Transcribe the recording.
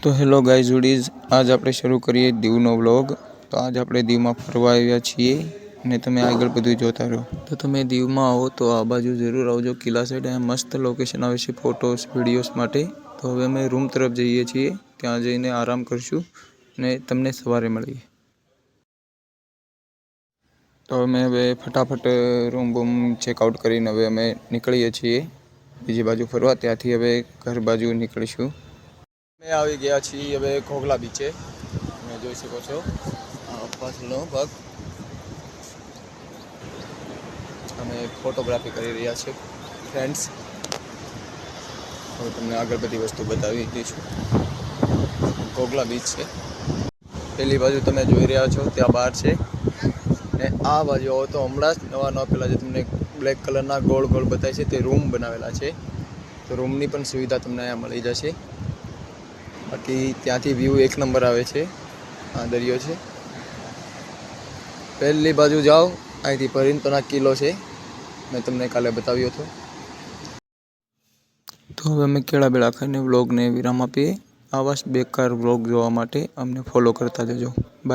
तो hello guys जुडीज, आज આપણે શરૂ કરીએ દીવનો વ્લોગ। તો આજ આપણે દીવમાં ફરવા આવ્યા છીએ અને તમે આગળ બધું જોતા રહો। તો તમે દીવમાં આવો તો આ બાજુ જરૂર આવજો કિલ્લા સાઈડ, અહીંયા મસ્ત લોકેશન આવે છે ફોટોસ વિડીયોસ માટે। તો હવે અમે રૂમ તરફ જઈએ છીએ, ત્યાં જઈને આરામ કરશું અને તમને સવારે મળીએ। તો અમે હવે ફટાફટ રૂમ બૂમ ચેકઆઉટ કરીને હવે અમે નીકળીએ છીએ બીજી બાજુ ફરવા, ત્યાંથી હવે ઘર બાજુ નીકળીશું। અમે આવી ગયા છીએ હવે ઘોઘલા બીચે। તમે જોઈ શકો છો પાછળનો ભાગ, અમે ફોટોગ્રાફી કરી રહ્યા છીએ ફ્રેન્ડ્સ। હવે તમને આગળ બધી વસ્તુ બતાવી દઈશું। ઘોઘલા બીચ છે, પેલી બાજુ તમે જોઈ રહ્યા છો ત્યાં બહાર છે, ને આ બાજુ આવો તો હમણાં જ નવા પેલા જે તમને બ્લેક કલરના ગોળ ગોળ બતાવે છે તે રૂમ બનાવેલા છે। તો રૂમની પણ સુવિધા તમને અહીંયા મળી જશે। બાકી ત્યાંથી વ્યૂ એક નંબર આવે છે, આ દરિયો છે। પહેલી બાજુ જાઓ, અહીંથી પરિંતોના કિલ્લો છે, મેં તમને કાલે બતાવ્યો હતો। તો હવે અમે કેળા બેળા ખાઈને વ્લોગને વિરામ આપીએ। આવા જ બેકાર વ્લોગ જોવા માટે અમને ફોલો કરતા જજો। બાય।